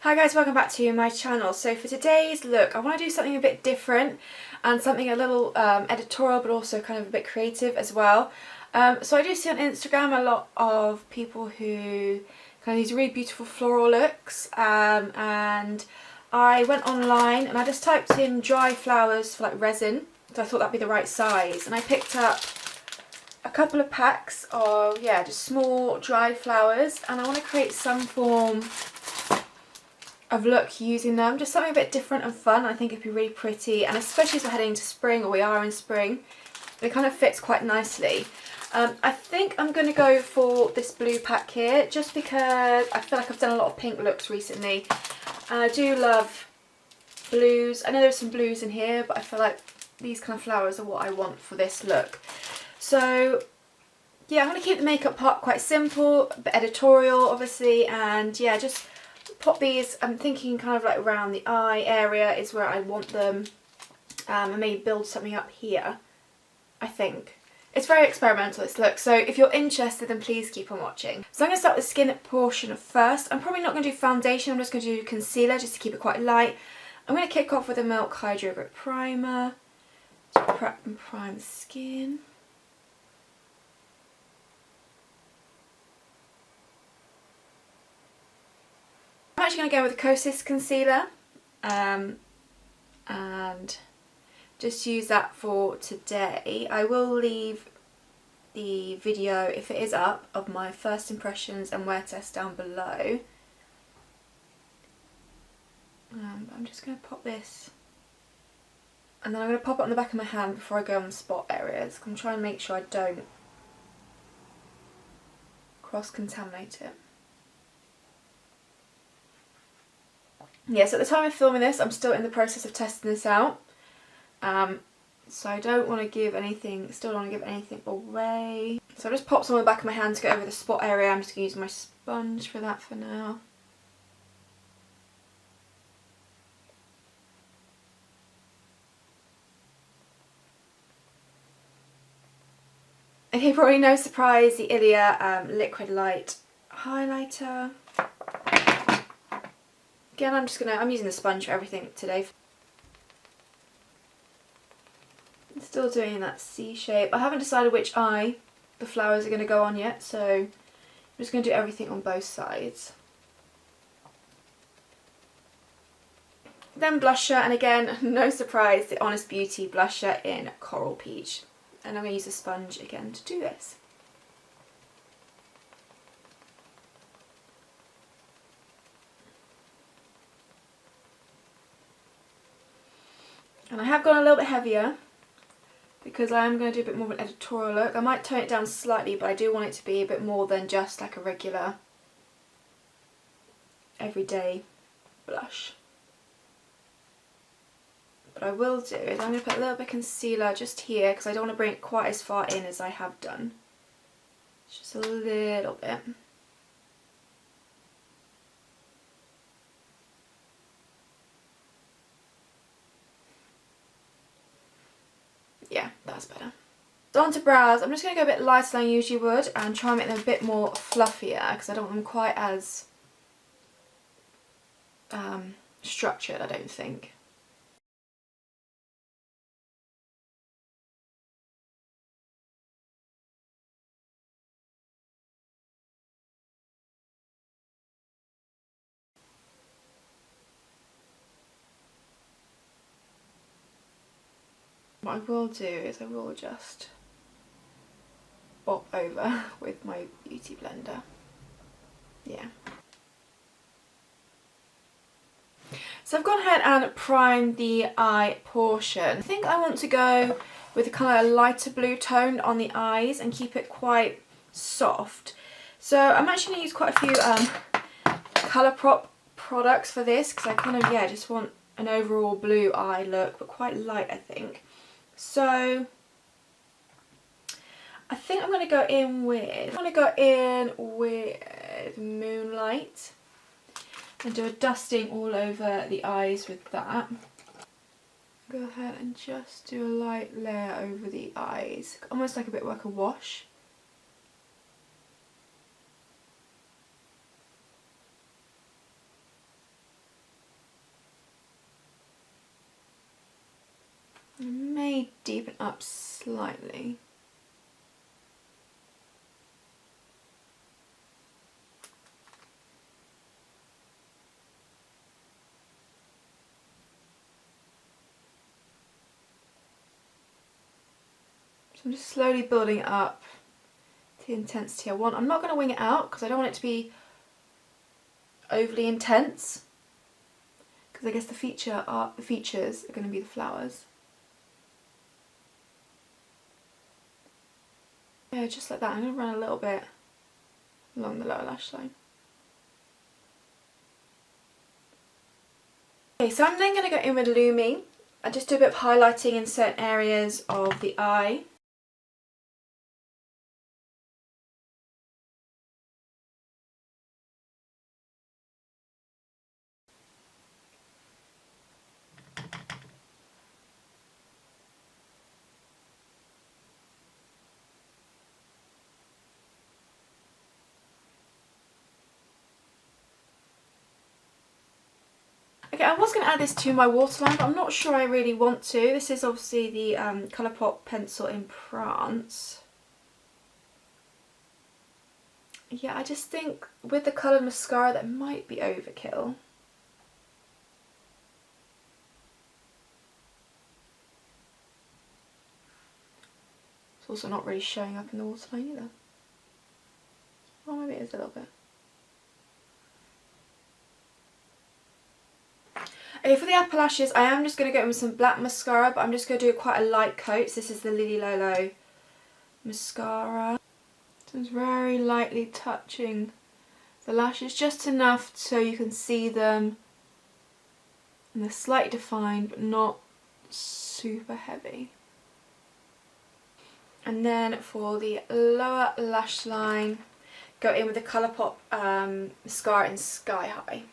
Hi guys, welcome back to my channel. So for today's look, I want to do something a bit different and something a little editorial but also kind of a bit creative as well. So I do see on Instagram a lot of people who kind of these really beautiful floral looks, and I went online and I just typed in dry flowers for like resin, so I thought that'd be the right size, and I picked up a couple of packs of just small dried flowers, and I want to create some form of look using them, just something a bit different and fun. I think it'd be really pretty, and especially as we're heading into spring, or we are in spring, it kind of fits quite nicely. I think I'm going to go for this blue pack here, just because I feel like I've done a lot of pink looks recently, and I do love blues. I know there's some blues in here, but I feel like these kind of flowers are what I want for this look. So yeah, I'm going to keep the makeup part quite simple, but editorial obviously, and yeah, just pop these. I'm thinking kind of like around the eye area is where I want them, and maybe build something up here. I think it's very experimental, this look, so if you're interested then please keep on watching. So I'm going to start with the skin portion first. I'm probably not going to do foundation, I'm just going to do concealer just to keep it quite light. I'm going to kick off with a Milk Hydro Grip Primer to prep and prime the skin. I'm actually going to go with the Kosas concealer, and just use that for today. I will leave the video, if it is up, of my first impressions and wear test down below. I'm just going to pop this, and then I'm going to pop it on the back of my hand before I go on the spot areas. I'm trying to make sure I don't cross-contaminate it. Yes, at the time of filming this, I'm still in the process of testing this out. So I don't want to give anything, still don't want to give anything away. So I just pop some on the back of my hand to go over the spot area. I'm just going to use my sponge for that for now. Okay, probably no surprise, the Ilia Liquid Light Highlighter. Again, I'm using the sponge for everything today. I'm still doing that C shape. I haven't decided which eye the flowers are going to go on yet, so I'm just going to do everything on both sides. Then blusher, and again, no surprise, the Honest Beauty blusher in Coral Peach. And I'm going to use a sponge again to do this. And I have gone a little bit heavier because I am going to do a bit more of an editorial look. I might tone it down slightly, but I do want it to be a bit more than just like a regular everyday blush. What I will do is I'm going to put a little bit of concealer just here because I don't want to bring it quite as far in as I have done. Just a little bit. Yeah, that's better. So on to brows. I'm just going to go a bit lighter than I usually would and try and make them a bit more fluffier because I don't want them quite as structured, I don't think. What I will do is I will just bop over with my beauty blender. Yeah. So I've gone ahead and primed the eye portion. I think I want to go with a kind of lighter blue tone on the eyes and keep it quite soft. So I'm actually going to use quite a few Colourpop products for this because I kind of, just want an overall blue eye look, but quite light, I think. So I think I'm going to go in with Moonlight and do a dusting all over the eyes with that. Go ahead and just do a light layer over the eyes, almost like a bit like a wash. deepen up slightly. So I'm just slowly building it up to the intensity I want. I'm not going to wing it out because I don't want it to be overly intense, because I guess the features are going to be the flowers. Yeah, just like that. I'm going to run a little bit along the lower lash line. Okay, so I'm then going to go in with Lumi and just do a bit of highlighting in certain areas of the eye. Okay, I was going to add this to my waterline, but I'm not sure I really want to. This is obviously the Colourpop pencil in France. Yeah, I just think with the coloured mascara that might be overkill. It's also not really showing up in the waterline either. Well, maybe it is a little bit. Okay, for the upper lashes, I am just going to go in with some black mascara, but I'm just going to do quite a light coat. So this is the Lily Lolo mascara. So it's very lightly touching the lashes, just enough so you can see them. And they're slightly defined, but not super heavy. And then for the lower lash line, go in with the Colourpop mascara in Sky High.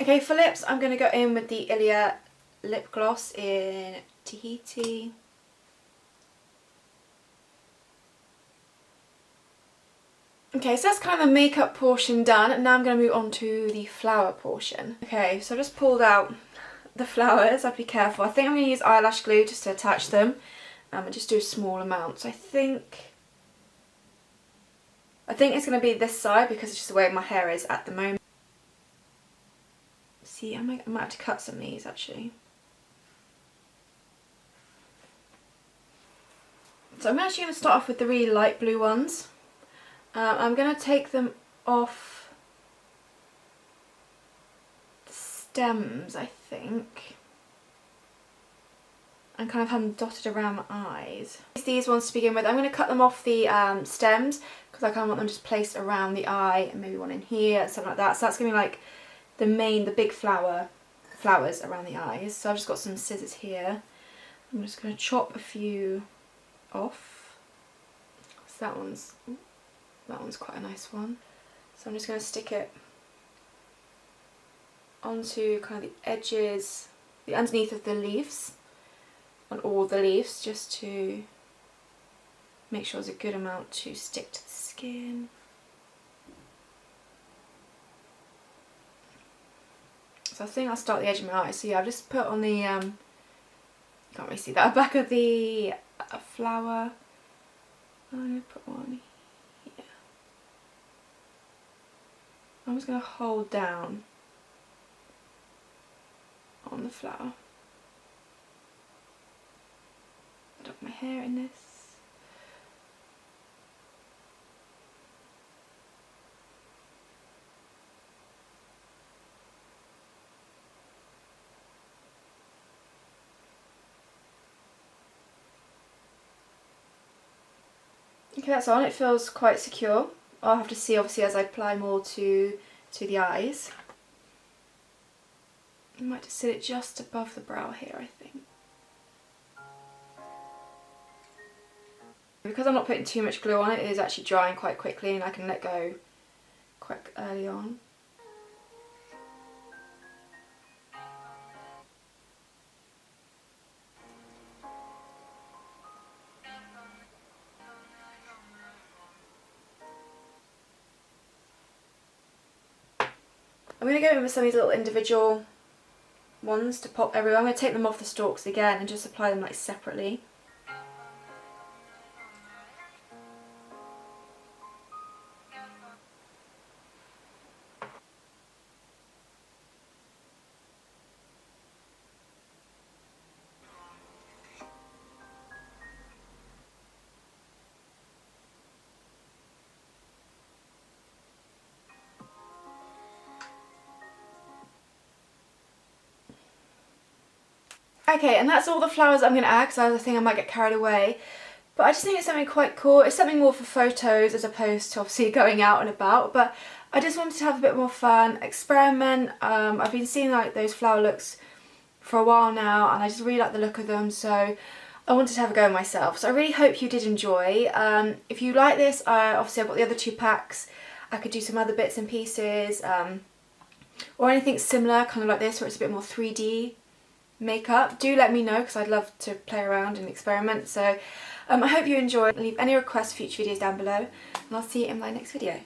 Okay, for lips, I'm going to go in with the Ilia lip gloss in Tahiti. Okay, so that's kind of the makeup portion done, and now I'm going to move on to the flower portion. Okay, so I just pulled out the flowers. I have to be careful. I think I'm going to use eyelash glue just to attach them, and just do small amounts. I think it's going to be this side because it's just the way my hair is at the moment. See, I might have to cut some of these actually. So I'm actually going to start off with the really light blue ones. I'm going to take them off the stems, I think, and kind of have them dotted around my eyes. These ones to begin with, I'm going to cut them off the stems because I kind of want them just placed around the eye, and maybe one in here, something like that. So that's going to be like the big flowers around the eyes. So I've just got some scissors here. I'm just going to chop a few off. So that one's quite a nice one. So I'm just going to stick it onto kind of the edges, the underneath of the leaves, on all the leaves, just to make sure there's a good amount to stick to the skin. So I think I'll start at the edge of my eye. So yeah, I've just put on the, can't really see that, back of the flower. I'm going to put one here. I'm just going to hold down on the flower. I don't put my hair in this. Okay, that's on. It feels quite secure. I'll have to see obviously as I apply more to the eyes. I might just sit it just above the brow here, I think. Because I'm not putting too much glue on it, it is actually drying quite quickly and I can let go quite early on. I'm going to go in with some of these little individual ones to pop everywhere. I'm going to take them off the stalks again and just apply them like separately. Okay, and that's all the flowers I'm going to add because I think I might get carried away. But I just think it's something quite cool. It's something more for photos as opposed to obviously going out and about. But I just wanted to have a bit more fun, experiment. I've been seeing like those flower looks for a while now and I just really like the look of them. So I wanted to have a go myself. So I really hope you did enjoy. If you like this, obviously I've got the other 2 packs. I could do some other bits and pieces or anything similar, kind of like this, where it's a bit more 3D makeup. Do let me know because I'd love to play around and experiment. So I hope you enjoyed. Leave any requests for future videos down below and I'll see you in my next video.